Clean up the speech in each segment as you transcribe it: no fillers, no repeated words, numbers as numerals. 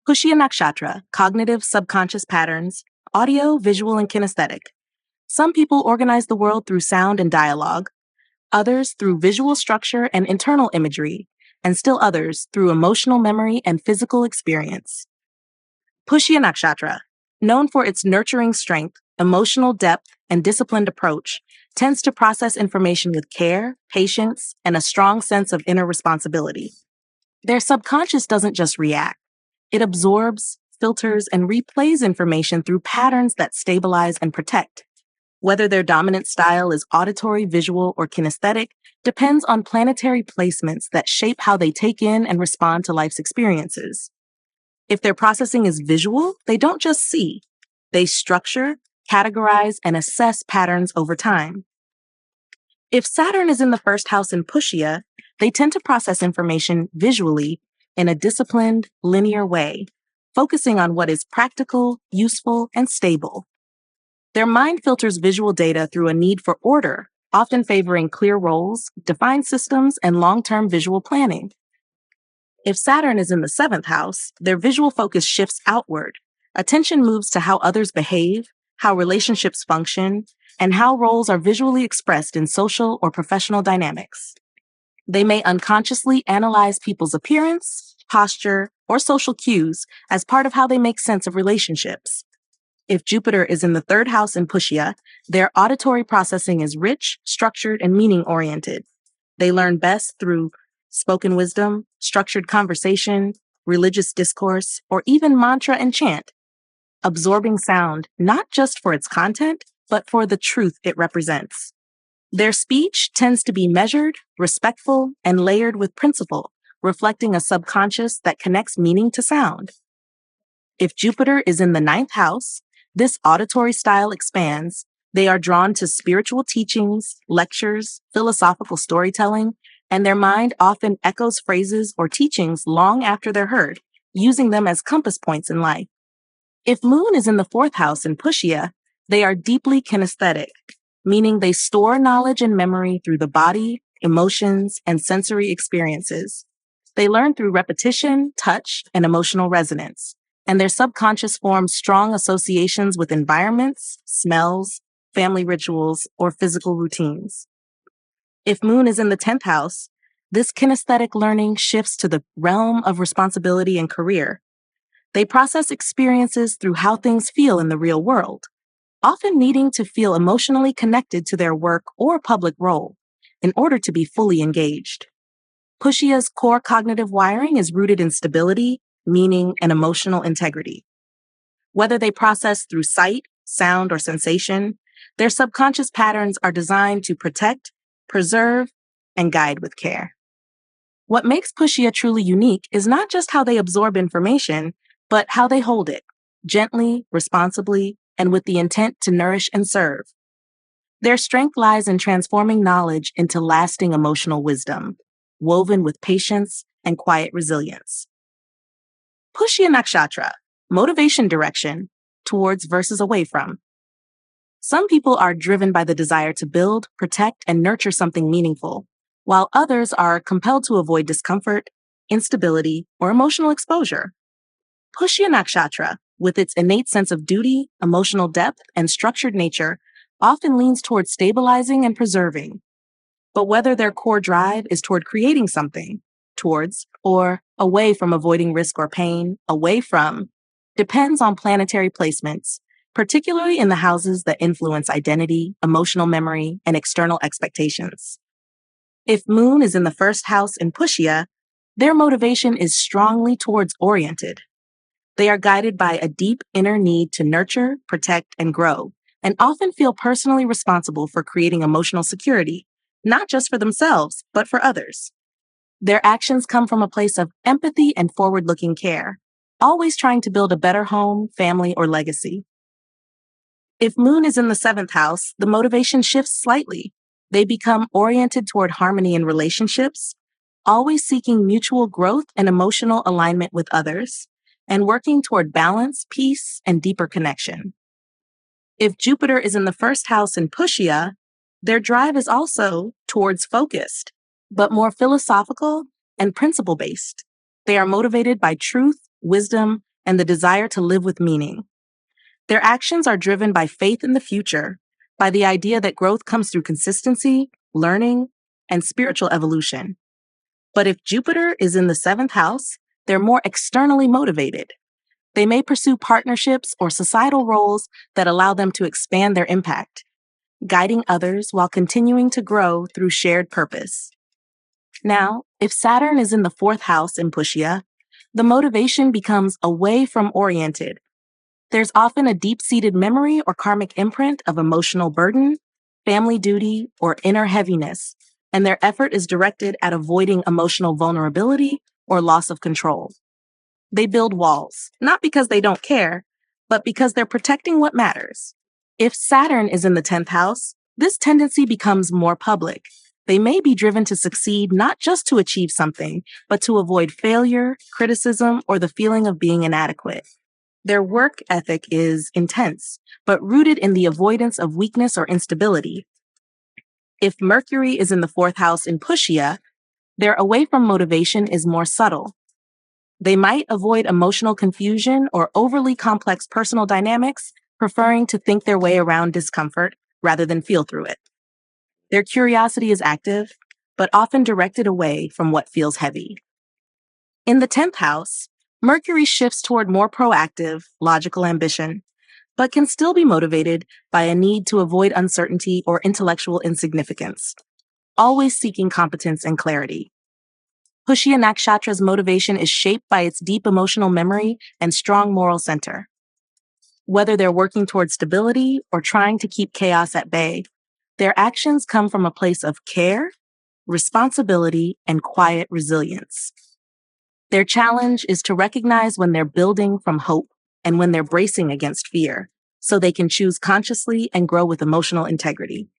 Pushya Nakshatra, cognitive subconscious patterns, audio, visual, and kinesthetic. Some people organize the world through sound and dialogue, others through visual structure and internal imagery, and still others through emotional memory and physical experience. Pushya Nakshatra, known for its nurturing strength, emotional depth, and disciplined approach, tends to process information with care, patience, and a strong sense of inner responsibility. Their subconscious doesn't just react. It absorbs, filters, and replays information through patterns that stabilize and protect. Whether their dominant style is auditory, visual, or kinesthetic depends on planetary placements that shape how they take in and respond to life's experiences. If their processing is visual, they don't just see. They structure, categorize, and assess patterns over time. If Saturn is in the first house in Pushya, they tend to process information visually in a disciplined, linear way, focusing on what is practical, useful, and stable. Their mind filters visual data through a need for order, often favoring clear roles, defined systems, and long-term visual planning. If Saturn is in the seventh house, their visual focus shifts outward. Attention moves to how others behave, how relationships function, and how roles are visually expressed in social or professional dynamics. They may unconsciously analyze people's appearance, posture, or social cues as part of how they make sense of relationships. If Jupiter is in the third house in Pushya, their auditory processing is rich, structured, and meaning-oriented. They learn best through spoken wisdom, structured conversation, religious discourse, or even mantra and chant, absorbing sound not just for its content, but for the truth it represents. Their speech tends to be measured, respectful, and layered with principle, reflecting a subconscious that connects meaning to sound. If Jupiter is in the ninth house, this auditory style expands. They are drawn to spiritual teachings, lectures, philosophical storytelling, and their mind often echoes phrases or teachings long after they're heard, using them as compass points in life. If Moon is in the fourth house in Pushya, they are deeply kinesthetic, meaning they store knowledge and memory through the body, emotions, and sensory experiences. They learn through repetition, touch, and emotional resonance, and their subconscious forms strong associations with environments, smells, family rituals, or physical routines. If Moon is in the 10th house, this kinesthetic learning shifts to the realm of responsibility and career. They process experiences through how things feel in the real world, often needing to feel emotionally connected to their work or public role in order to be fully engaged. Pushya's core cognitive wiring is rooted in stability, meaning, and emotional integrity. Whether they process through sight, sound, or sensation, their subconscious patterns are designed to protect, preserve, and guide with care. What makes Pushya truly unique is not just how they absorb information, but how they hold it, gently, responsibly, and with the intent to nourish and serve. Their strength lies in transforming knowledge into lasting emotional wisdom, woven with patience and quiet resilience. Pushya Nakshatra, motivation direction, towards versus away from. Some people are driven by the desire to build, protect, and nurture something meaningful, while others are compelled to avoid discomfort, instability, or emotional exposure. Pushya Nakshatra, with its innate sense of duty, emotional depth, and structured nature, often leans toward stabilizing and preserving. But whether their core drive is toward creating something, towards, or away from avoiding risk or pain, away from, depends on planetary placements, particularly in the houses that influence identity, emotional memory, and external expectations. If Moon is in the first house in Pushya, their motivation is strongly towards oriented. They are guided by a deep inner need to nurture, protect, and grow, and often feel personally responsible for creating emotional security, not just for themselves, but for others. Their actions come from a place of empathy and forward-looking care, always trying to build a better home, family, or legacy. If Moon is in the seventh house, the motivation shifts slightly. They become oriented toward harmony in relationships, always seeking mutual growth and emotional alignment with others, and working toward balance, peace, and deeper connection. If Jupiter is in the first house in Pushya, their drive is also towards focused, but more philosophical and principle-based. They are motivated by truth, wisdom, and the desire to live with meaning. Their actions are driven by faith in the future, by the idea that growth comes through consistency, learning, and spiritual evolution. But if Jupiter is in the seventh house, they're more externally motivated. They may pursue partnerships or societal roles that allow them to expand their impact, guiding others while continuing to grow through shared purpose. Now, if Saturn is in the fourth house in Pushya, the motivation becomes away from oriented. There's often a deep-seated memory or karmic imprint of emotional burden, family duty, or inner heaviness, and their effort is directed at avoiding emotional vulnerability or loss of control. They build walls, not because they don't care, but because they're protecting what matters. If Saturn is in the 10th house, this tendency becomes more public. They may be driven to succeed not just to achieve something, but to avoid failure, criticism, or the feeling of being inadequate. Their work ethic is intense, but rooted in the avoidance of weakness or instability. If Mercury is in the fourth house in Pushya, their away from motivation is more subtle. They might avoid emotional confusion or overly complex personal dynamics, preferring to think their way around discomfort rather than feel through it. Their curiosity is active, but often directed away from what feels heavy. In the 10th house, Mercury shifts toward more proactive, logical ambition, but can still be motivated by a need to avoid uncertainty or intellectual insignificance, always seeking competence and clarity. Pushya Nakshatra's motivation is shaped by its deep emotional memory and strong moral center. Whether they're working toward stability or trying to keep chaos at bay, their actions come from a place of care, responsibility, and quiet resilience. Their challenge is to recognize when they're building from hope and when they're bracing against fear, so they can choose consciously and grow with emotional integrity.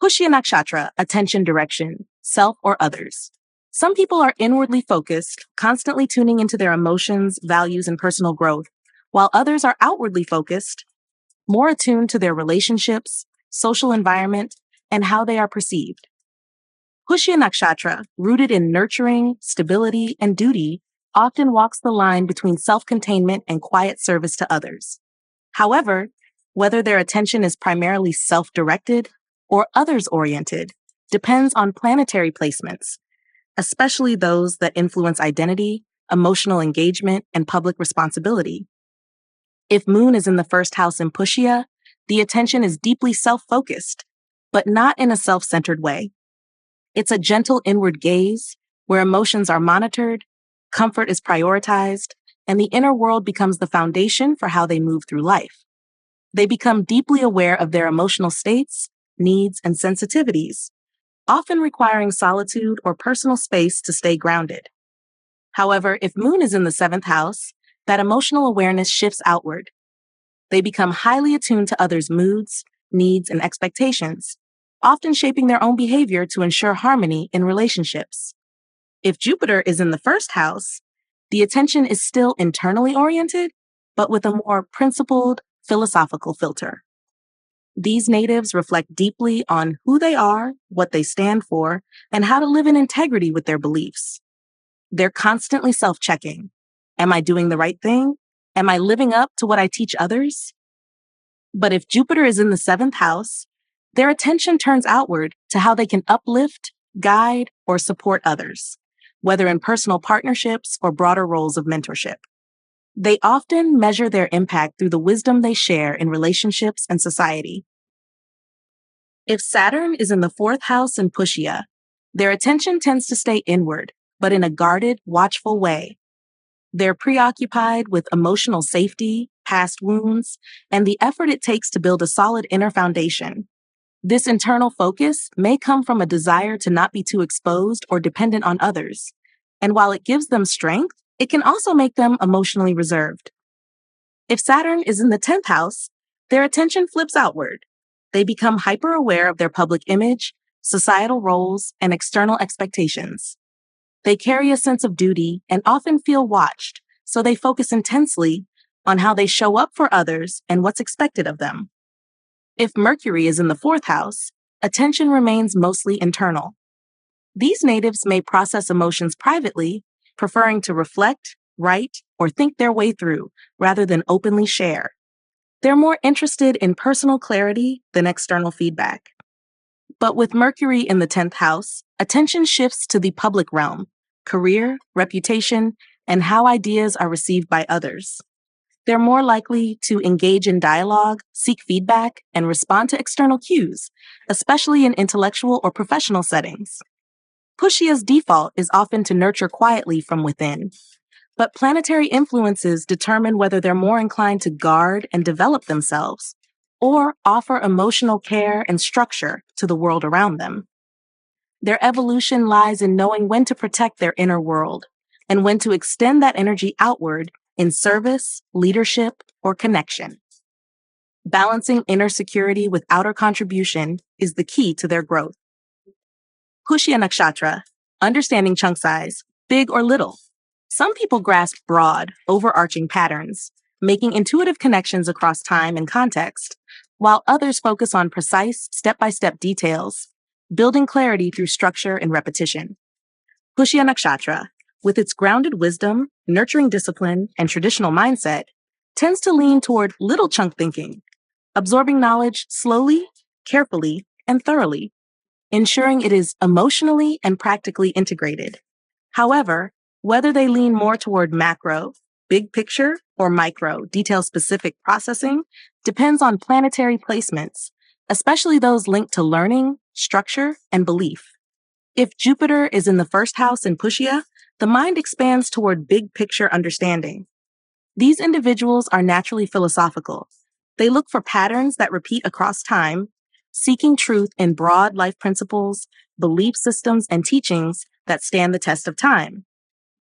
Pushya Nakshatra, attention direction, self or others. Some people are inwardly focused, constantly tuning into their emotions, values, and personal growth, while others are outwardly focused, more attuned to their relationships, social environment, and how they are perceived. Pushya Nakshatra, rooted in nurturing, stability, and duty, often walks the line between self-containment and quiet service to others. However, whether their attention is primarily self-directed or others-oriented depends on planetary placements, especially those that influence identity, emotional engagement, and public responsibility. If Moon is in the first house in Pushya, the attention is deeply self-focused, but not in a self-centered way. It's a gentle inward gaze where emotions are monitored, comfort is prioritized, and the inner world becomes the foundation for how they move through life. They become deeply aware of their emotional states, needs, and sensitivities, often requiring solitude or personal space to stay grounded. However, if Moon is in the seventh house, that emotional awareness shifts outward. They become highly attuned to others' moods, needs, and expectations, often shaping their own behavior to ensure harmony in relationships. If Jupiter is in the first house, the attention is still internally oriented, but with a more principled, philosophical filter. These natives reflect deeply on who they are, what they stand for, and how to live in integrity with their beliefs. They're constantly self-checking. Am I doing the right thing? Am I living up to what I teach others? But if Jupiter is in the seventh house, their attention turns outward to how they can uplift, guide, or support others, whether in personal partnerships or broader roles of mentorship. They often measure their impact through the wisdom they share in relationships and society. If Saturn is in the fourth house in Pushya, their attention tends to stay inward, but in a guarded, watchful way. They're preoccupied with emotional safety, past wounds, and the effort it takes to build a solid inner foundation. This internal focus may come from a desire to not be too exposed or dependent on others. And while it gives them strength, it can also make them emotionally reserved. If Saturn is in the 10th house, their attention flips outward. They become hyper-aware of their public image, societal roles, and external expectations. They carry a sense of duty and often feel watched, so they focus intensely on how they show up for others and what's expected of them. If Mercury is in the fourth house, attention remains mostly internal. These natives may process emotions privately, preferring to reflect, write, or think their way through, rather than openly share. They're more interested in personal clarity than external feedback. But with Mercury in the 10th house, attention shifts to the public realm, career, reputation, and how ideas are received by others. They're more likely to engage in dialogue, seek feedback, and respond to external cues, especially in intellectual or professional settings. Pushya's default is often to nurture quietly from within, but planetary influences determine whether they're more inclined to guard and develop themselves, or offer emotional care and structure to the world around them. Their evolution lies in knowing when to protect their inner world and when to extend that energy outward in service, leadership, or connection. Balancing inner security with outer contribution is the key to their growth. Pushya Nakshatra, understanding chunk size, big or little. Some people grasp broad, overarching patterns, making intuitive connections across time and context, while others focus on precise, step-by-step details, building clarity through structure and repetition. Pushya Nakshatra, with its grounded wisdom, nurturing discipline, and traditional mindset, tends to lean toward little chunk thinking, absorbing knowledge slowly, carefully, and thoroughly, ensuring it is emotionally and practically integrated. However, whether they lean more toward macro, big picture, or micro, detail-specific processing depends on planetary placements, especially those linked to learning, structure, and belief. If Jupiter is in the first house in Pushya, the mind expands toward big picture understanding. These individuals are naturally philosophical. They look for patterns that repeat across time, seeking truth in broad life principles, belief systems, and teachings that stand the test of time.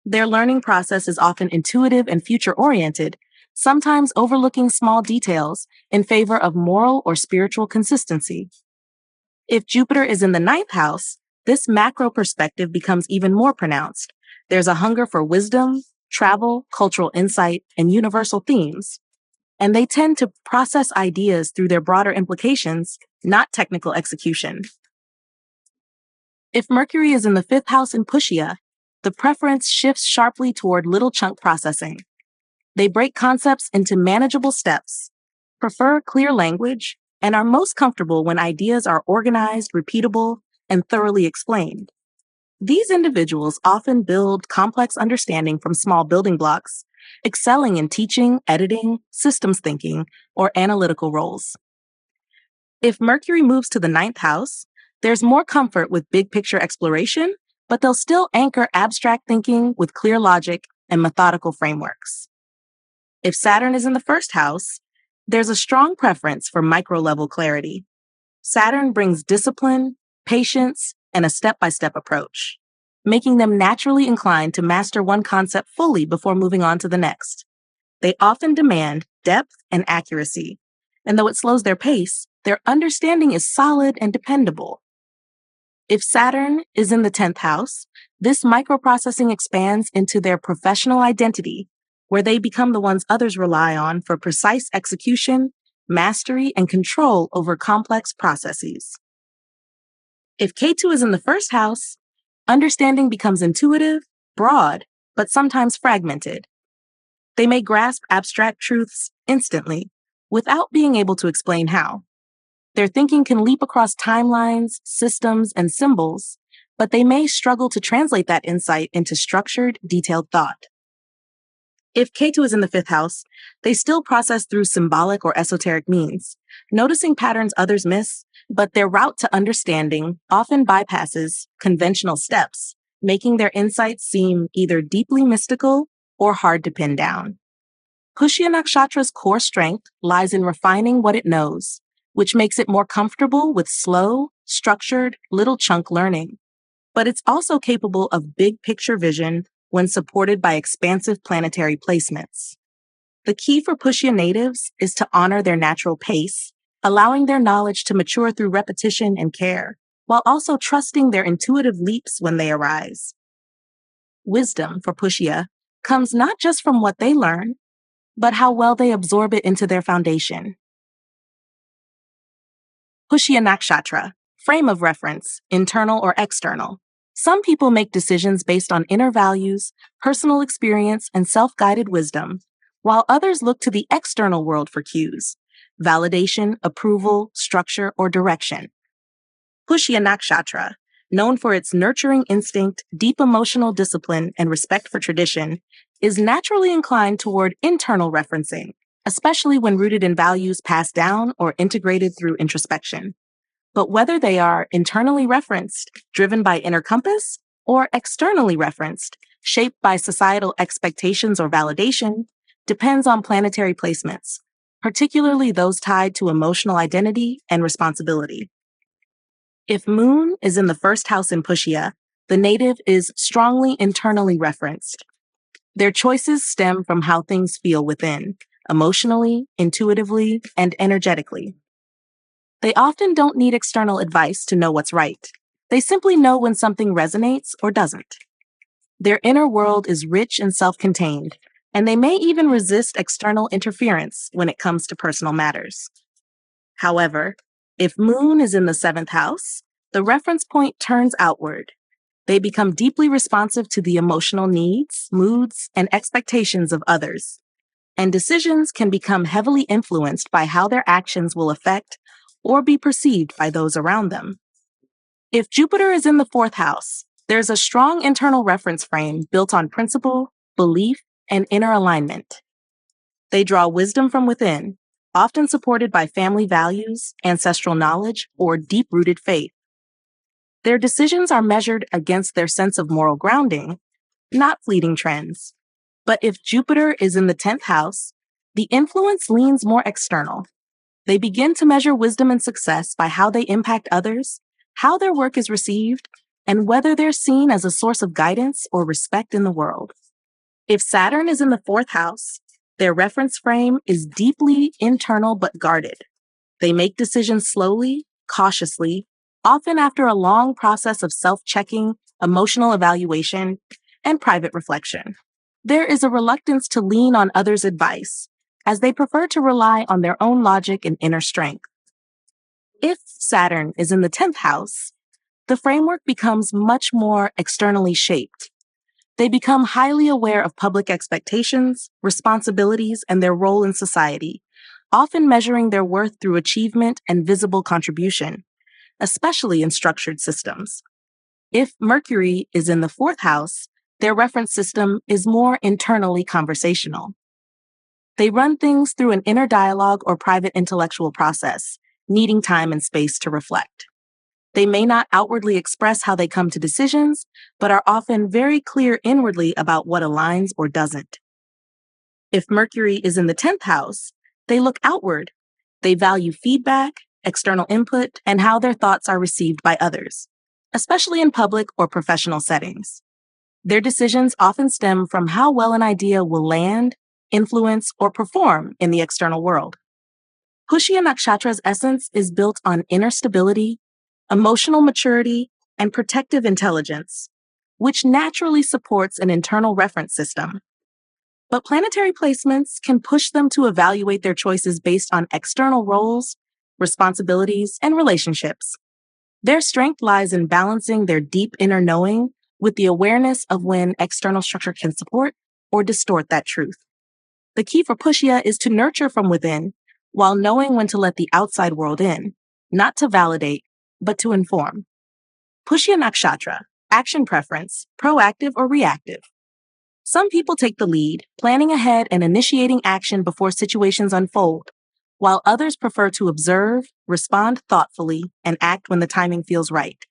Their learning process is often intuitive and future-oriented, sometimes overlooking small details in favor of moral or spiritual consistency. If Jupiter is in the 9th house, this macro perspective becomes even more pronounced. There's a hunger for wisdom, travel, cultural insight, and universal themes. And they tend to process ideas through their broader implications, not technical execution. If Mercury is in the 5th house in Pushya, the preference shifts sharply toward little chunk processing. They break concepts into manageable steps, prefer clear language, and are most comfortable when ideas are organized, repeatable, and thoroughly explained. These individuals often build complex understanding from small building blocks, excelling in teaching, editing, systems thinking, or analytical roles. If Mercury moves to the 9th house, there's more comfort with big picture exploration, but they'll still anchor abstract thinking with clear logic and methodical frameworks. If Saturn is in the 1st house, there's a strong preference for micro-level clarity. Saturn brings discipline, patience, and a step-by-step approach, making them naturally inclined to master one concept fully before moving on to the next. They often demand depth and accuracy, and though it slows their pace, their understanding is solid and dependable. If Saturn is in the 10th house, this microprocessing expands into their professional identity, where they become the ones others rely on for precise execution, mastery, and control over complex processes. If K2 is in the 1st house, understanding becomes intuitive, broad, but sometimes fragmented. They may grasp abstract truths instantly, without being able to explain how. Their thinking can leap across timelines, systems, and symbols, but they may struggle to translate that insight into structured, detailed thought. If K2 is in the 5th house, they still process through symbolic or esoteric means, noticing patterns others miss, but their route to understanding often bypasses conventional steps, making their insights seem either deeply mystical or hard to pin down. Pushya Nakshatra's core strength lies in refining what it knows, which makes it more comfortable with slow, structured, little chunk learning. But it's also capable of big picture vision when supported by expansive planetary placements. The key for Pushya natives is to honor their natural pace, allowing their knowledge to mature through repetition and care, while also trusting their intuitive leaps when they arise. Wisdom for Pushya comes not just from what they learn, but how well they absorb it into their foundation. Pushya Nakshatra, frame of reference, internal or external. Some people make decisions based on inner values, personal experience, and self-guided wisdom, while others look to the external world for cues, validation, approval, structure, or direction. Pushya Nakshatra, known for its nurturing instinct, deep emotional discipline, and respect for tradition, is naturally inclined toward internal referencing, especially when rooted in values passed down or integrated through introspection. But whether they are internally referenced, driven by inner compass, or externally referenced, shaped by societal expectations or validation, depends on planetary placements, particularly those tied to emotional identity and responsibility. If Moon is in the first house in Pushya, the native is strongly internally referenced. Their choices stem from how things feel within, emotionally, intuitively, and energetically. They often don't need external advice to know what's right. They simply know when something resonates or doesn't. Their inner world is rich and self-contained, and they may even resist external interference when it comes to personal matters. However, if Moon is in the seventh house, the reference point turns outward. They become deeply responsive to the emotional needs, moods, and expectations of others, and decisions can become heavily influenced by how their actions will affect or be perceived by those around them. If Jupiter is in the fourth house, there's a strong internal reference frame built on principle, belief, and inner alignment. They draw wisdom from within, often supported by family values, ancestral knowledge, or deep-rooted faith. Their decisions are measured against their sense of moral grounding, not fleeting trends. But if Jupiter is in the 10th house, the influence leans more external. They begin to measure wisdom and success by how they impact others, how their work is received, and whether they're seen as a source of guidance or respect in the world. If Saturn is in the fourth house, their reference frame is deeply internal but guarded. They make decisions slowly, cautiously, often after a long process of self-checking, emotional evaluation, and private reflection. There is a reluctance to lean on others' advice, as they prefer to rely on their own logic and inner strength. If Saturn is in the 10th house, the framework becomes much more externally shaped. They become highly aware of public expectations, responsibilities, and their role in society, often measuring their worth through achievement and visible contribution, especially in structured systems. If Mercury is in the fourth house, their reference system is more internally conversational. They run things through an inner dialogue or private intellectual process, needing time and space to reflect. They may not outwardly express how they come to decisions, but are often very clear inwardly about what aligns or doesn't. If Mercury is in the 10th house, they look outward. They value feedback, external input, and how their thoughts are received by others, especially in public or professional settings. Their decisions often stem from how well an idea will land, influence, or perform in the external world. Pushya Nakshatra's essence is built on inner stability, emotional maturity, and protective intelligence, which naturally supports an internal reference system. But planetary placements can push them to evaluate their choices based on external roles, responsibilities, and relationships. Their strength lies in balancing their deep inner knowing with the awareness of when external structure can support or distort that truth. The key for Pushya is to nurture from within while knowing when to let the outside world in, not to validate, but to inform. Pushya Nakshatra, action preference, proactive or reactive. Some people take the lead, planning ahead and initiating action before situations unfold, while others prefer to observe, respond thoughtfully, and act when the timing feels right.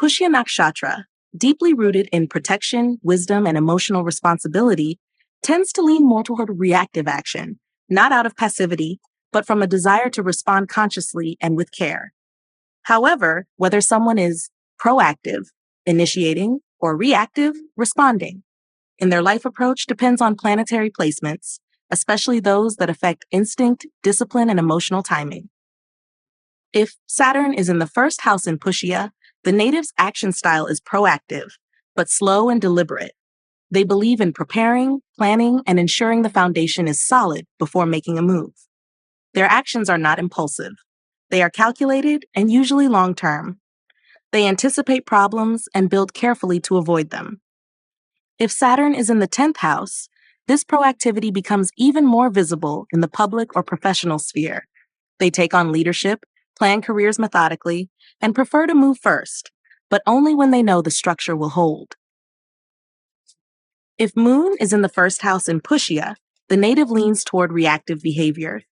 Pushya Nakshatra, deeply rooted in protection, wisdom, and emotional responsibility, tends to lean more toward reactive action, not out of passivity, but from a desire to respond consciously and with care. However, whether someone is proactive, initiating, or reactive, responding, in their life approach depends on planetary placements, especially those that affect instinct, discipline, and emotional timing. If Saturn is in the first house in Pushya, the native's action style is proactive, but slow and deliberate. They believe in preparing, planning, and ensuring the foundation is solid before making a move. Their actions are not impulsive. They are calculated and usually long-term. They anticipate problems and build carefully to avoid them. If Saturn is in the 10th house, this proactivity becomes even more visible in the public or professional sphere. They take on leadership, plan careers methodically, and prefer to move first, but only when they know the structure will hold. If Moon is in the first house in Pushya, the native leans toward reactive behavior,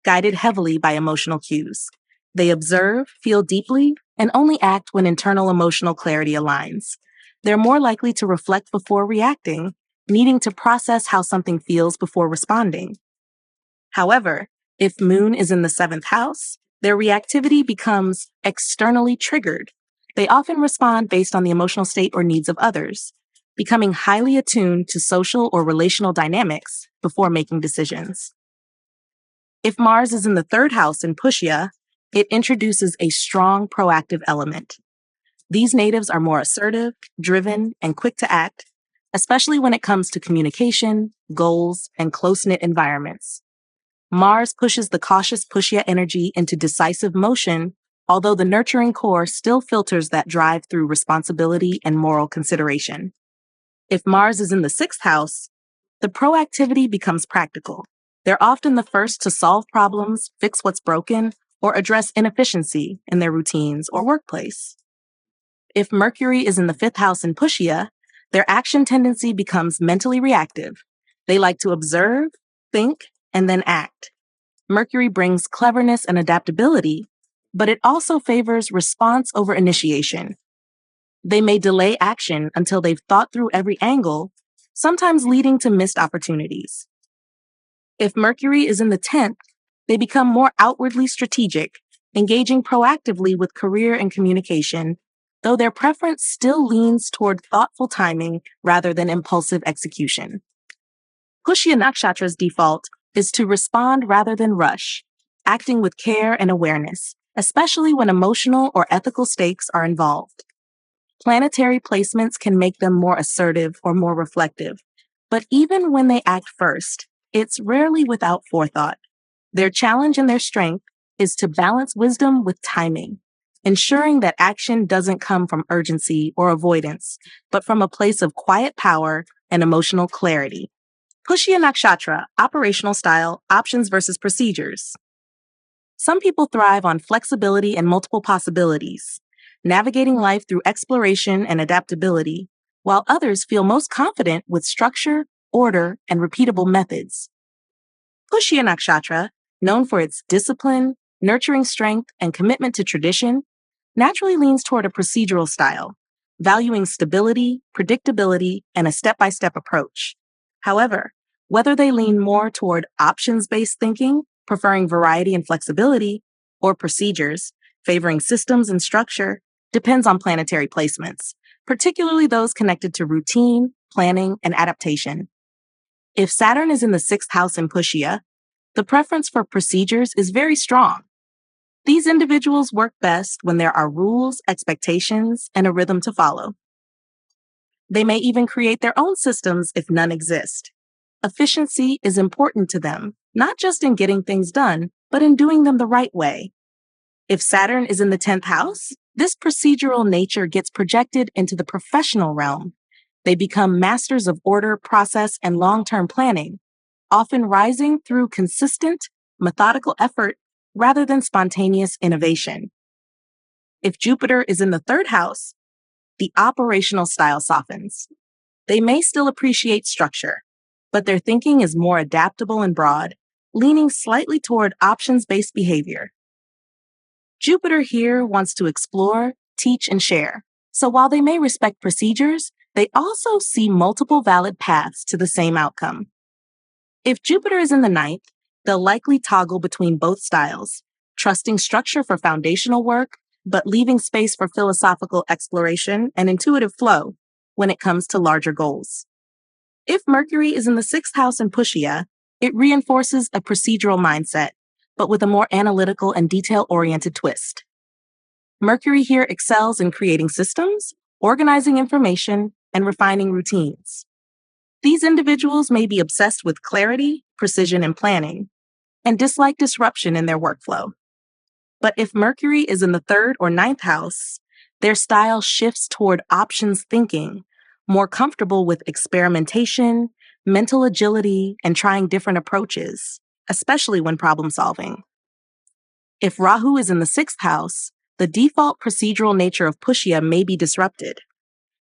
guided heavily by emotional cues. They observe, feel deeply, and only act when internal emotional clarity aligns. They're more likely to reflect before reacting, needing to process how something feels before responding. However, if Moon is in the 7th house, their reactivity becomes externally triggered. They often respond based on the emotional state or needs of others, becoming highly attuned to social or relational dynamics before making decisions. If Mars is in the 3rd house in Pushya, it introduces a strong proactive element. These natives are more assertive, driven, and quick to act, especially when it comes to communication, goals, and close-knit environments. Mars pushes the cautious Pushya energy into decisive motion, although the nurturing core still filters that drive through responsibility and moral consideration. If Mars is in the 6th house, the proactivity becomes practical. They're often the first to solve problems, fix what's broken, or address inefficiency in their routines or workplace. If Mercury is in the 5th house in Pushya, their action tendency becomes mentally reactive. They like to observe, think, and then act. Mercury brings cleverness and adaptability, but it also favors response over initiation. They may delay action until they've thought through every angle, sometimes leading to missed opportunities. If Mercury is in the 10th, they become more outwardly strategic, engaging proactively with career and communication, though their preference still leans toward thoughtful timing rather than impulsive execution. Pushya Nakshatra's default is to respond rather than rush, acting with care and awareness, especially when emotional or ethical stakes are involved. Planetary placements can make them more assertive or more reflective, but even when they act first, it's rarely without forethought. Their challenge and their strength is to balance wisdom with timing, ensuring that action doesn't come from urgency or avoidance, but from a place of quiet power and emotional clarity. Pushya Nakshatra, operational style, options versus procedures. Some people thrive on flexibility and multiple possibilities, navigating life through exploration and adaptability, while others feel most confident with structure, order, and repeatable methods. Pushya Nakshatra, known for its discipline, nurturing strength, and commitment to tradition, naturally leans toward a procedural style, valuing stability, predictability, and a step-by-step approach. However, whether they lean more toward options-based thinking, preferring variety and flexibility, or procedures, favoring systems and structure, depends on planetary placements, particularly those connected to routine, planning, and adaptation. If Saturn is in the 6th house in Pushya, the preference for procedures is very strong. These individuals work best when there are rules, expectations, and a rhythm to follow. They may even create their own systems if none exist. Efficiency is important to them, not just in getting things done, but in doing them the right way. If Saturn is in the 10th house, this procedural nature gets projected into the professional realm. They become masters of order, process, and long-term planning, often rising through consistent, methodical effort rather than spontaneous innovation. If Jupiter is in the 3rd house, the operational style softens. They may still appreciate structure, but their thinking is more adaptable and broad, leaning slightly toward options-based behavior. Jupiter here wants to explore, teach, and share. So while they may respect procedures, they also see multiple valid paths to the same outcome. If Jupiter is in the 9th, they'll likely toggle between both styles, trusting structure for foundational work, but leaving space for philosophical exploration and intuitive flow when it comes to larger goals. If Mercury is in the 6th house in Pushya, it reinforces a procedural mindset, but with a more analytical and detail-oriented twist. Mercury here excels in creating systems, organizing information, and refining routines. These individuals may be obsessed with clarity, precision, and planning, and dislike disruption in their workflow. But if Mercury is in the 3rd or 9th house, Their style shifts toward options thinking, more comfortable with experimentation, mental agility, and trying different approaches, especially when problem solving. If Rahu is in the sixth house, the default procedural nature of Pushya may be disrupted.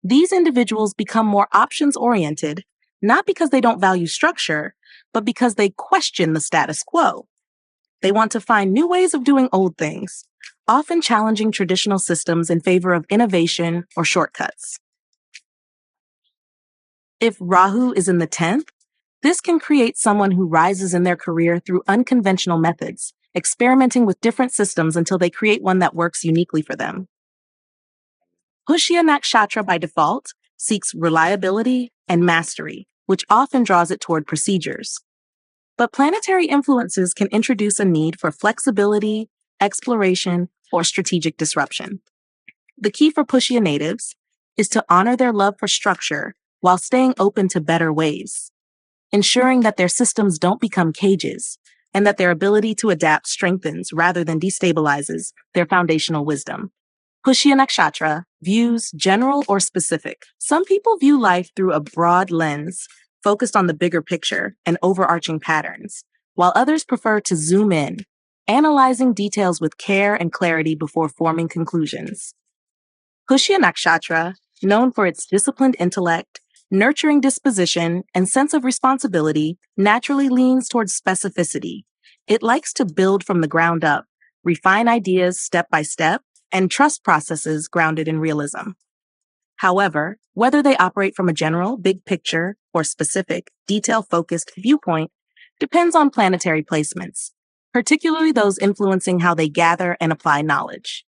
These individuals become more options oriented, not because they don't value structure, but because they question the status quo. They want to find new ways of doing old things, often challenging traditional systems in favor of innovation or shortcuts. If Rahu is in the 10th, this can create someone who rises in their career through unconventional methods, experimenting with different systems until they create one that works uniquely for them. Pushya Nakshatra by default seeks reliability and mastery, which often draws it toward procedures. But planetary influences can introduce a need for flexibility, exploration, or strategic disruption. The key for Pushya natives is to honor their love for structure while staying open to better ways, ensuring that their systems don't become cages and that their ability to adapt strengthens rather than destabilizes their foundational wisdom. Pushya Nakshatra views general or specific. Some people view life through a broad lens, focused on the bigger picture and overarching patterns, while others prefer to zoom in, analyzing details with care and clarity before forming conclusions. Pushya Nakshatra, known for its disciplined intellect, nurturing disposition, and sense of responsibility, naturally leans towards specificity. It likes to build from the ground up, refine ideas step by step, and trust processes grounded in realism. However, whether they operate from a general, big picture, or specific, detail-focused viewpoint depends on planetary placements, particularly those influencing how they gather and apply knowledge.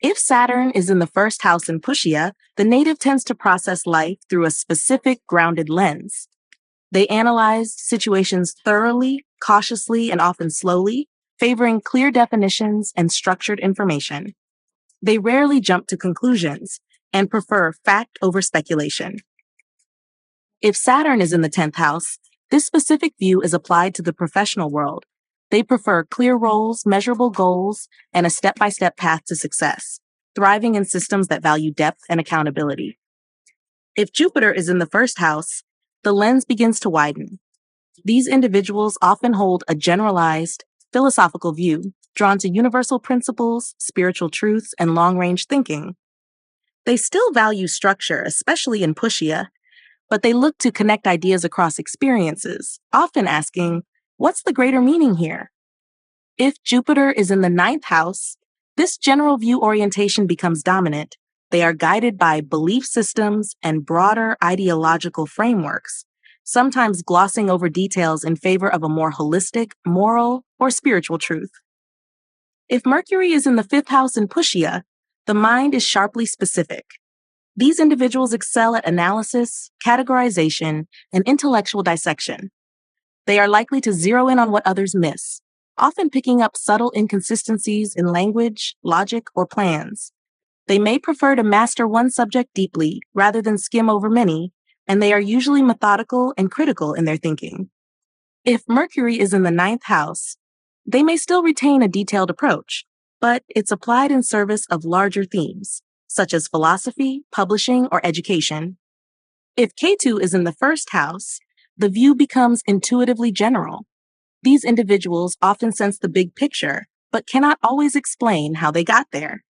If Saturn is in the first house in Pushya, the native tends to process life through a specific, grounded lens. They analyze situations thoroughly, cautiously, and often slowly, favoring clear definitions and structured information. They rarely jump to conclusions and prefer fact over speculation. If Saturn is in the 10th house, this specific view is applied to the professional world. They prefer clear roles, measurable goals, and a step-by-step path to success, thriving in systems that value depth and accountability. If Jupiter is in the first house, the lens begins to widen. These individuals often hold a generalized, philosophical view, drawn to universal principles, spiritual truths, and long-range thinking. They still value structure, especially in Pushya, but they look to connect ideas across experiences, often asking, what's the greater meaning here? If Jupiter is in the 9th house, this general view orientation becomes dominant. They are guided by belief systems and broader ideological frameworks, sometimes glossing over details in favor of a more holistic, moral, or spiritual truth. If Mercury is in the 5th house in Pushya, the mind is sharply specific. These individuals excel at analysis, categorization, and intellectual dissection. They are likely to zero in on what others miss, often picking up subtle inconsistencies in language, logic, or plans. They may prefer to master one subject deeply rather than skim over many, and they are usually methodical and critical in their thinking. If Mercury is in the 9th house, they may still retain a detailed approach, but it's applied in service of larger themes, such as philosophy, publishing, or education. If Ketu is in the first house, the view becomes intuitively general. These individuals often sense the big picture, but cannot always explain how they got there.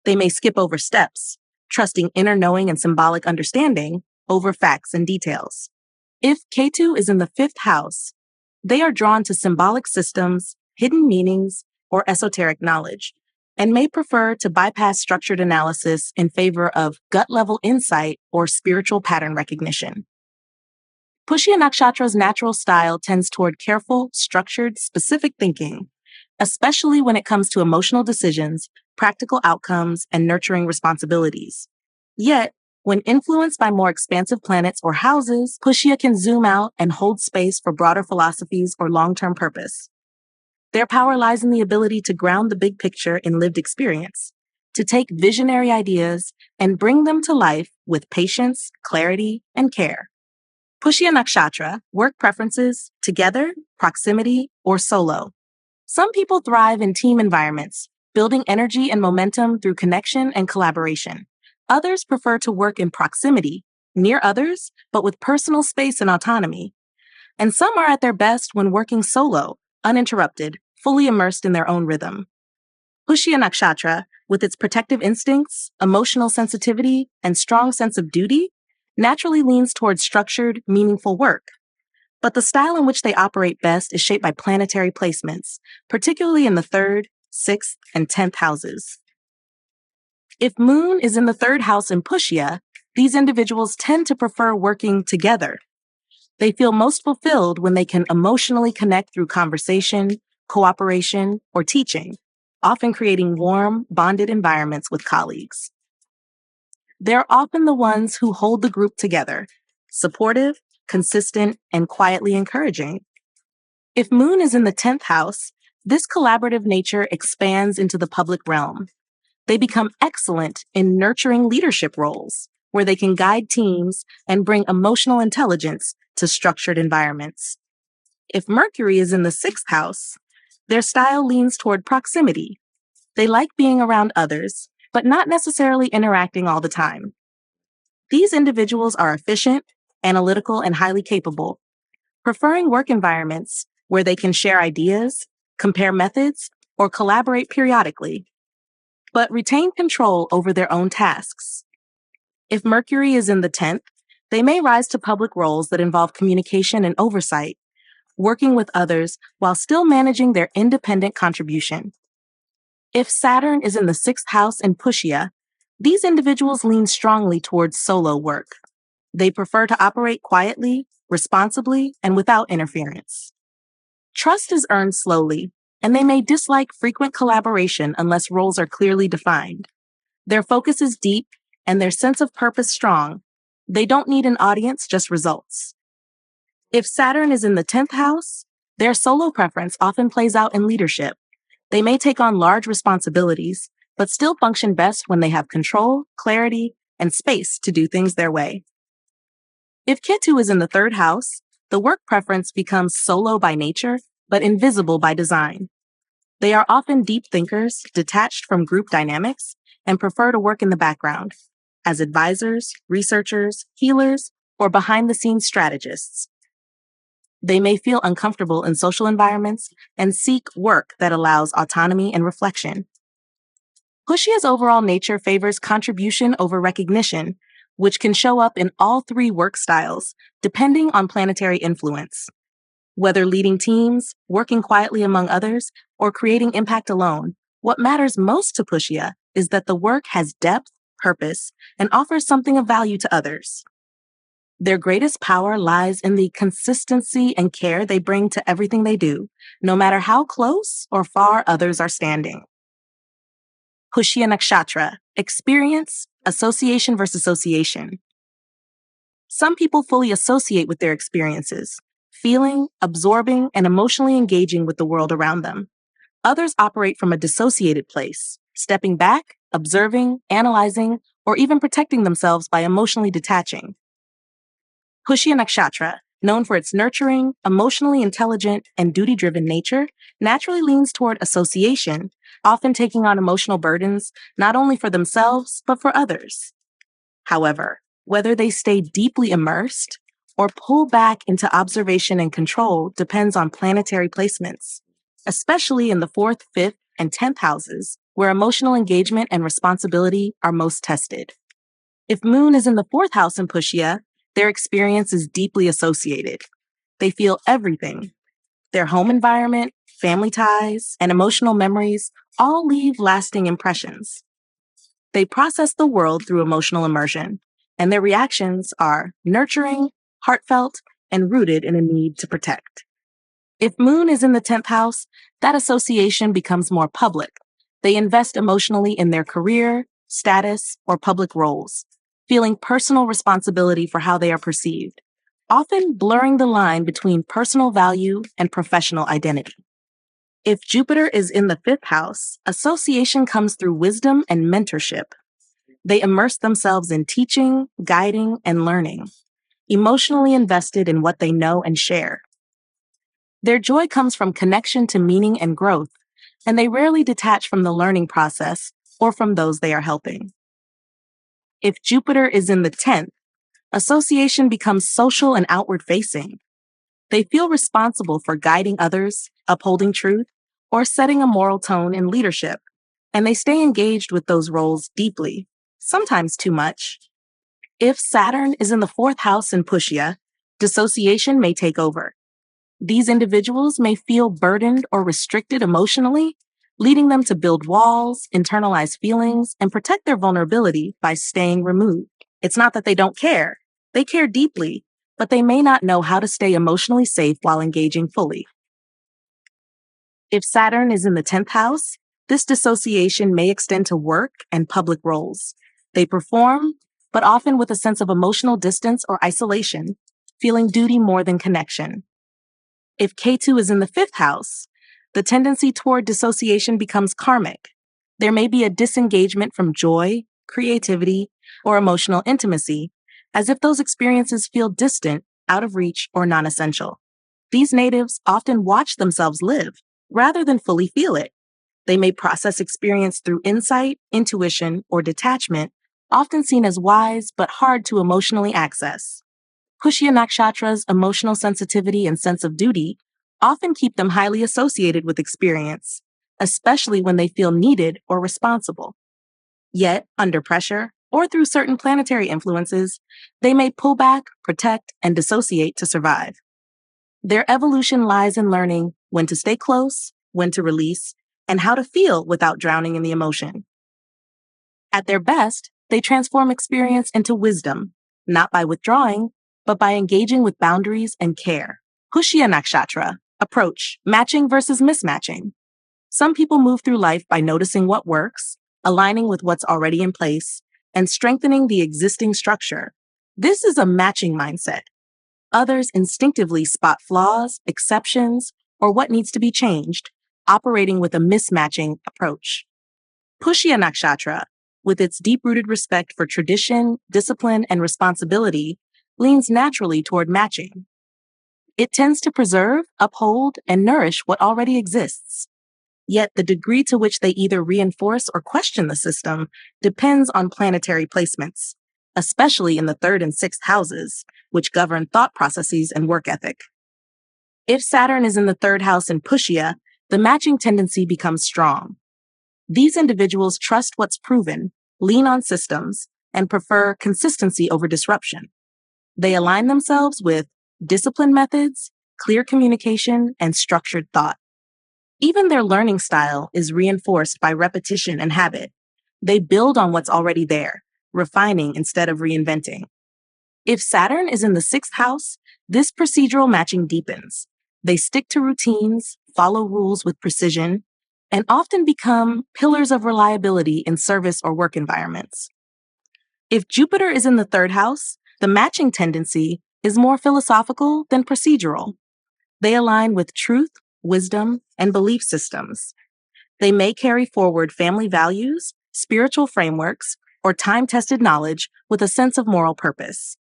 They may skip over steps, trusting inner knowing and symbolic understanding over facts and details. If Ketu is in the 5th house, they are drawn to symbolic systems, hidden meanings, or esoteric knowledge, and may prefer to bypass structured analysis in favor of gut-level insight or spiritual pattern recognition. Pushya Nakshatra's natural style tends toward careful, structured, specific thinking, especially when it comes to emotional decisions, practical outcomes, and nurturing responsibilities. Yet, when influenced by more expansive planets or houses, Pushya can zoom out and hold space for broader philosophies or long-term purpose. Their power lies in the ability to ground the big picture in lived experience, to take visionary ideas and bring them to life with patience, clarity, and care. Pushya Nakshatra, work preferences, together, proximity, or solo. Some people thrive in team environments, building energy and momentum through connection and collaboration. Others prefer to work in proximity, near others, but with personal space and autonomy. And some are at their best when working solo, uninterrupted, fully immersed in their own rhythm. Pushya Nakshatra, with its protective instincts, emotional sensitivity, and strong sense of duty, naturally leans towards structured, meaningful work. But the style in which they operate best is shaped by planetary placements, particularly in the 3rd, 6th, and 10th houses. If Moon is in the 3rd house in Pushya, these individuals tend to prefer working together. They feel most fulfilled when they can emotionally connect through conversation, cooperation, or teaching, often creating warm, bonded environments with colleagues. They're often the ones who hold the group together, supportive, consistent, and quietly encouraging. If Moon is in the 10th house, this collaborative nature expands into the public realm. They become excellent in nurturing leadership roles, where they can guide teams and bring emotional intelligence to structured environments. If Mercury is in the 6th house, their style leans toward proximity. They like being around others, but not necessarily interacting all the time. These individuals are efficient, analytical, and highly capable, preferring work environments where they can share ideas, compare methods, or collaborate periodically, but retain control over their own tasks. If Mercury is in the 10th, they may rise to public roles that involve communication and oversight, working with others while still managing their independent contribution. If Saturn is in the 6th house in Pushya, these individuals lean strongly towards solo work. They prefer to operate quietly, responsibly, and without interference. Trust is earned slowly, and they may dislike frequent collaboration unless roles are clearly defined. Their focus is deep, and their sense of purpose strong. They don't need an audience, just results. If Saturn is in the 10th house, their solo preference often plays out in leadership. They may take on large responsibilities, but still function best when they have control, clarity, and space to do things their way. If Ketu is in the 3rd house, the work preference becomes solo by nature, but invisible by design. They are often deep thinkers, detached from group dynamics, and prefer to work in the background, as advisors, researchers, healers, or behind-the-scenes strategists. They may feel uncomfortable in social environments and seek work that allows autonomy and reflection. Pushya's overall nature favors contribution over recognition, which can show up in all 3 work styles, depending on planetary influence. Whether leading teams, working quietly among others, or creating impact alone, what matters most to Pushya is that the work has depth, purpose, and offers something of value to others. Their greatest power lies in the consistency and care they bring to everything they do, no matter how close or far others are standing. Pushya Nakshatra, experience, association versus association. Some people fully associate with their experiences, feeling, absorbing, and emotionally engaging with the world around them. Others operate from a dissociated place, stepping back, observing, analyzing, or even protecting themselves by emotionally detaching. Pushya Nakshatra, known for its nurturing, emotionally intelligent, and duty-driven nature, naturally leans toward association, often taking on emotional burdens not only for themselves, but for others. However, whether they stay deeply immersed or pull back into observation and control depends on planetary placements, especially in the 4th, 5th, and 10th houses, where emotional engagement and responsibility are most tested. If Moon is in the 4th house in Pushya, their experience is deeply associated. They feel everything. Their home environment, family ties, and emotional memories all leave lasting impressions. They process the world through emotional immersion, and their reactions are nurturing, heartfelt, and rooted in a need to protect. If Moon is in the 10th house, that association becomes more public. They invest emotionally in their career, status, or public roles, feeling personal responsibility for how they are perceived, often blurring the line between personal value and professional identity. If Jupiter is in the 5th house, association comes through wisdom and mentorship. They immerse themselves in teaching, guiding, and learning, emotionally invested in what they know and share. Their joy comes from connection to meaning and growth, and they rarely detach from the learning process or from those they are helping. If Jupiter is in the 10th, association becomes social and outward facing. They feel responsible for guiding others, upholding truth, or setting a moral tone in leadership, and they stay engaged with those roles deeply, sometimes too much. If Saturn is in the 4th house in Pushya, dissociation may take over. These individuals may feel burdened or restricted emotionally, leading them to build walls, internalize feelings, and protect their vulnerability by staying removed. It's not that they don't care. They care deeply, but they may not know how to stay emotionally safe while engaging fully. If Saturn is in the 10th house, this dissociation may extend to work and public roles. They perform, but often with a sense of emotional distance or isolation, feeling duty more than connection. If K2 is in the 5th house, the tendency toward dissociation becomes karmic. There may be a disengagement from joy, creativity, or emotional intimacy, as if those experiences feel distant, out of reach, or non-essential. These natives often watch themselves live, rather than fully feel it. They may process experience through insight, intuition, or detachment, often seen as wise but hard to emotionally access. Pushya Nakshatra's emotional sensitivity and sense of duty often keep them highly associated with experience, especially when they feel needed or responsible. Yet, under pressure, or through certain planetary influences, they may pull back, protect, and dissociate to survive. Their evolution lies in learning when to stay close, when to release, and how to feel without drowning in the emotion. At their best, they transform experience into wisdom, not by withdrawing, but by engaging with boundaries and care. Pushya Nakshatra, approach, matching versus mismatching. Some people move through life by noticing what works, aligning with what's already in place, and strengthening the existing structure. This is a matching mindset. Others instinctively spot flaws, exceptions, or what needs to be changed, operating with a mismatching approach. Pushya Nakshatra, with its deep-rooted respect for tradition, discipline, and responsibility, leans naturally toward matching. It tends to preserve, uphold, and nourish what already exists. Yet the degree to which they either reinforce or question the system depends on planetary placements, especially in the 3rd and 6th houses, which govern thought processes and work ethic. If Saturn is in the 3rd house in Pushya, the matching tendency becomes strong. These individuals trust what's proven, lean on systems, and prefer consistency over disruption. They align themselves with disciplined methods, clear communication, and structured thought. Even their learning style is reinforced by repetition and habit. They build on what's already there, refining instead of reinventing. If Saturn is in the 6th house, this procedural matching deepens. They stick to routines, follow rules with precision, and often become pillars of reliability in service or work environments. If Jupiter is in the 3rd house, the matching tendency is more philosophical than procedural. They align with truth, wisdom, and belief systems. They may carry forward family values, spiritual frameworks, or time-tested knowledge with a sense of moral purpose.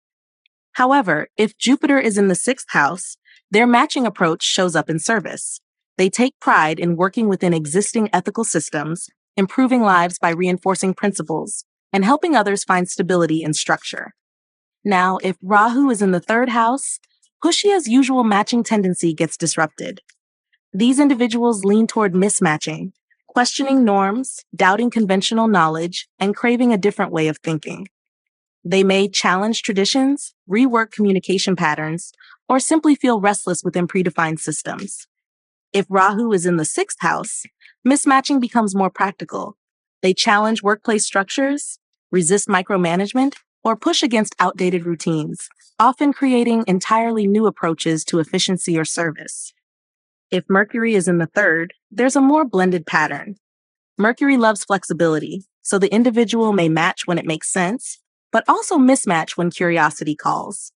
However, if Jupiter is in the 6th house, their matching approach shows up in service. They take pride in working within existing ethical systems, improving lives by reinforcing principles, and helping others find stability and structure. Now, if Rahu is in the 3rd house, Pushya's usual matching tendency gets disrupted. These individuals lean toward mismatching, questioning norms, doubting conventional knowledge, and craving a different way of thinking. They may challenge traditions, rework communication patterns, or simply feel restless within predefined systems. If Rahu is in the 6th house, mismatching becomes more practical. They challenge workplace structures, resist micromanagement, or push against outdated routines, often creating entirely new approaches to efficiency or service. If Mercury is in the 3rd, there's a more blended pattern. Mercury loves flexibility, so the individual may match when it makes sense, but also mismatch when curiosity calls.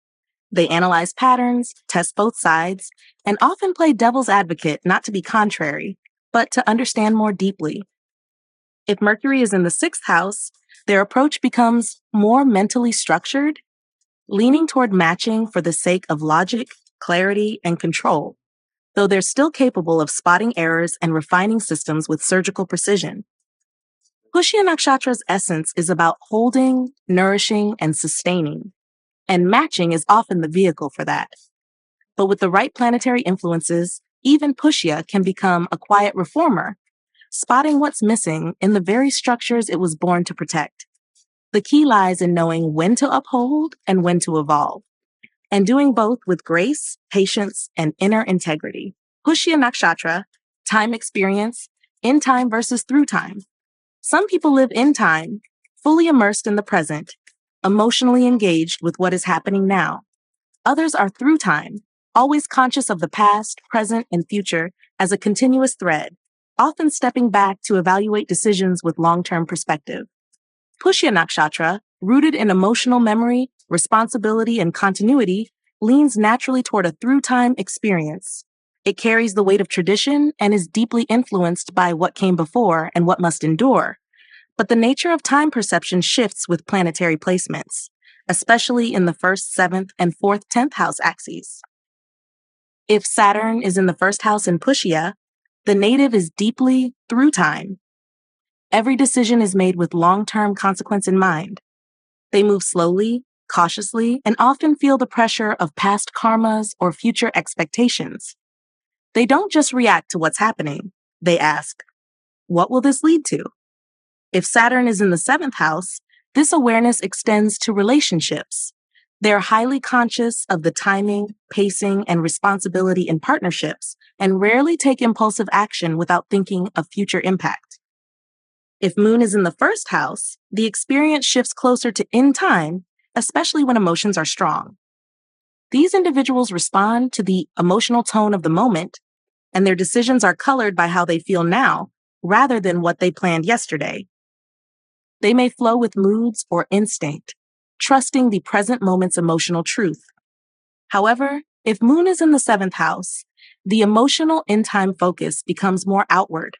They analyze patterns, test both sides, and often play devil's advocate not to be contrary, but to understand more deeply. If Mercury is in the 6th house, their approach becomes more mentally structured, leaning toward matching for the sake of logic, clarity, and control. though they're still capable of spotting errors and refining systems with surgical precision. Pushya Nakshatra's essence is about holding, nourishing, and sustaining, and matching is often the vehicle for that. But with the right planetary influences, even Pushya can become a quiet reformer, spotting what's missing in the very structures it was born to protect. The key lies in knowing when to uphold and when to evolve, and doing both with grace, patience, and inner integrity. Pushya Nakshatra, time experience, in time versus through time. Some people live in time, fully immersed in the present, emotionally engaged with what is happening now. Others are through time, always conscious of the past, present, and future as a continuous thread, often stepping back to evaluate decisions with long-term perspective. Pushya Nakshatra, rooted in emotional memory, responsibility, and continuity, leans naturally toward a through-time experience. It carries the weight of tradition and is deeply influenced by what came before and what must endure. But the nature of time perception shifts with planetary placements, especially in the 1st, 7th, and 4th, 10th house axes. If Saturn is in the 1st house in Pushya, the native is deeply through time. Every decision is made with long-term consequence in mind. They move slowly, cautiously, and often feel the pressure of past karmas or future expectations. They don't just react to what's happening. They ask, what will this lead to? If Saturn is in the 7th house, this awareness extends to relationships. They're highly conscious of the timing, pacing, and responsibility in partnerships, and rarely take impulsive action without thinking of future impact. If Moon is in the 1st house, the experience shifts closer to in time, especially when emotions are strong. These individuals respond to the emotional tone of the moment, and their decisions are colored by how they feel now, rather than what they planned yesterday. They may flow with moods or instinct, trusting the present moment's emotional truth. However, if Moon is in the 7th house, the emotional in-time focus becomes more outward.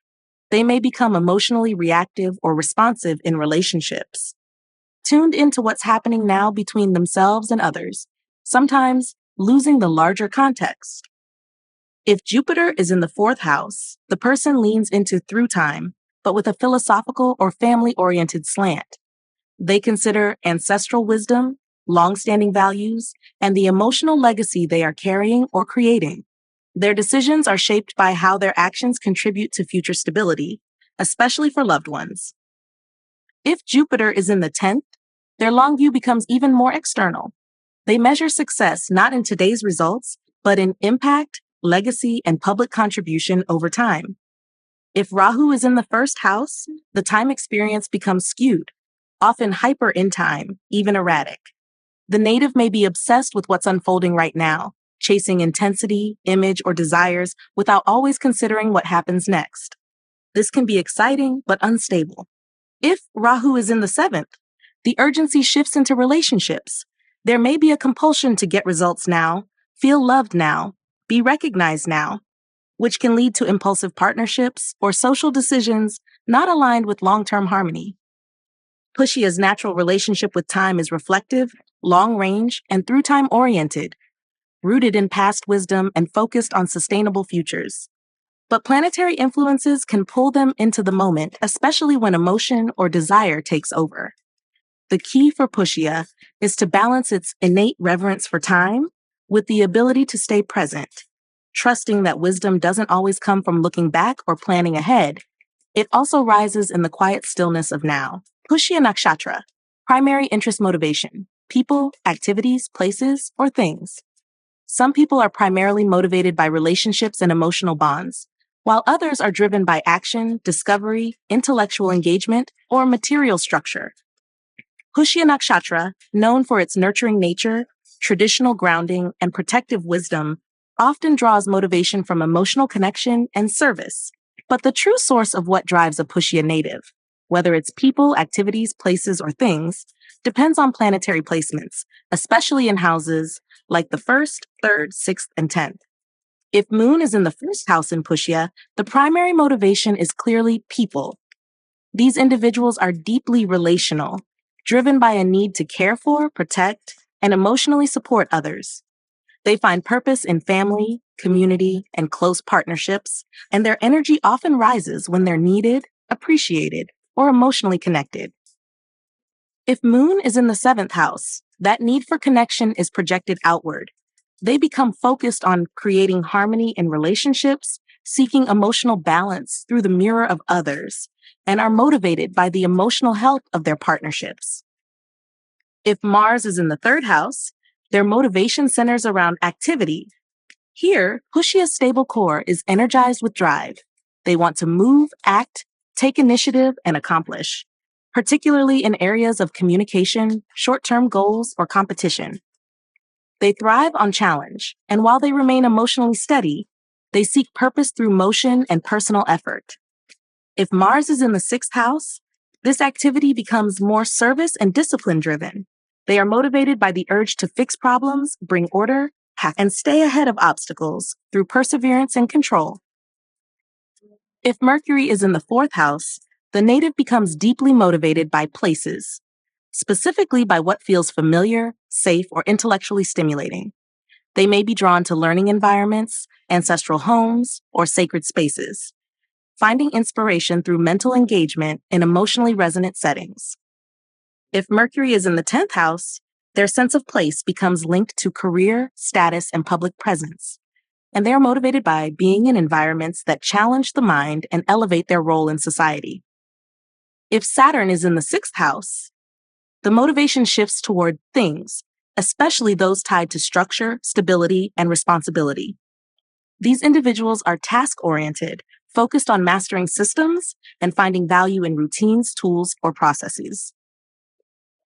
They may become emotionally reactive or responsive in relationships, tuned into what's happening now between themselves and others, sometimes losing the larger context. If Jupiter is in the 4th house, the person leans into through time, but with a philosophical or family-oriented slant. They consider ancestral wisdom, long-standing values, and the emotional legacy they are carrying or creating. Their decisions are shaped by how their actions contribute to future stability, especially for loved ones. If Jupiter is in the 10th, their long view becomes even more external. They measure success not in today's results, but in impact, legacy, and public contribution over time. If Rahu is in the 1st house, the time experience becomes skewed, often hyper in time, even erratic. The native may be obsessed with what's unfolding right now, chasing intensity, image, or desires without always considering what happens next. This can be exciting, but unstable. If Rahu is in the 7th, the urgency shifts into relationships. There may be a compulsion to get results now, feel loved now, be recognized now, which can lead to impulsive partnerships or social decisions not aligned with long-term harmony. Pushya's natural relationship with time is reflective, long-range, and through-time oriented, rooted in past wisdom and focused on sustainable futures. But planetary influences can pull them into the moment, especially when emotion or desire takes over. The key for Pushya is to balance its innate reverence for time with the ability to stay present, trusting that wisdom doesn't always come from looking back or planning ahead. It also rises in the quiet stillness of now. Pushya Nakshatra, primary interest motivation, people, activities, places, or things. Some people are primarily motivated by relationships and emotional bonds, while others are driven by action, discovery, intellectual engagement, or material structure. Pushya Nakshatra, known for its nurturing nature, traditional grounding, and protective wisdom, often draws motivation from emotional connection and service. But the true source of what drives a Pushya native, whether it's people, activities, places, or things, depends on planetary placements, especially in houses like the 1st, 3rd, 6th, and 10th. If Moon is in the 1st house in Pushya, the primary motivation is clearly people. These individuals are deeply relational, driven by a need to care for, protect, and emotionally support others. They find purpose in family, community, and close partnerships, and their energy often rises when they're needed, appreciated, or emotionally connected. If Moon is in the seventh house, that need for connection is projected outward. They become focused on creating harmony in relationships, seeking emotional balance through the mirror of others, and are motivated by the emotional health of their partnerships. If Mars is in the third house, their motivation centers around activity. Here, Pushya's stable core is energized with drive. They want to move, act, take initiative, and accomplish, particularly in areas of communication, short-term goals, or competition. They thrive on challenge, and while they remain emotionally steady, they seek purpose through motion and personal effort. If Mars is in the sixth house, this activity becomes more service and discipline driven. They are motivated by the urge to fix problems, bring order, and stay ahead of obstacles through perseverance and control. If Mercury is in the fourth house, the native becomes deeply motivated by places, specifically by what feels familiar, safe, or intellectually stimulating. They may be drawn to learning environments, ancestral homes, or sacred spaces, finding inspiration through mental engagement in emotionally resonant settings. If Mercury is in the 10th house, their sense of place becomes linked to career, status, and public presence, and they are motivated by being in environments that challenge the mind and elevate their role in society. If Saturn is in the 6th house, the motivation shifts toward things, especially those tied to structure, stability, and responsibility. These individuals are task-oriented, focused on mastering systems and finding value in routines, tools, or processes.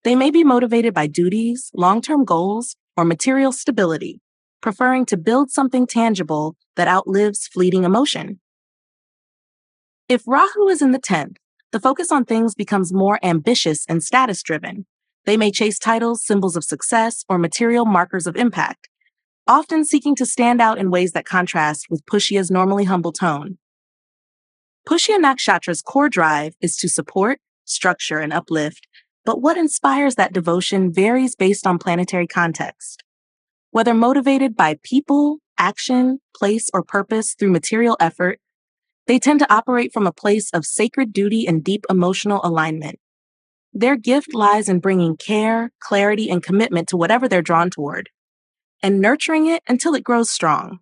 They may be motivated by duties, long-term goals, or material stability, preferring to build something tangible that outlives fleeting emotion. If Rahu is in the 10th, the focus on things becomes more ambitious and status-driven. They may chase titles, symbols of success, or material markers of impact, often seeking to stand out in ways that contrast with Pushya's normally humble tone. Pushya Nakshatra's core drive is to support, structure, and uplift, but what inspires that devotion varies based on planetary context. Whether motivated by people, action, place, or purpose through material effort, they tend to operate from a place of sacred duty and deep emotional alignment. Their gift lies in bringing care, clarity, and commitment to whatever they're drawn toward, and nurturing it until it grows strong.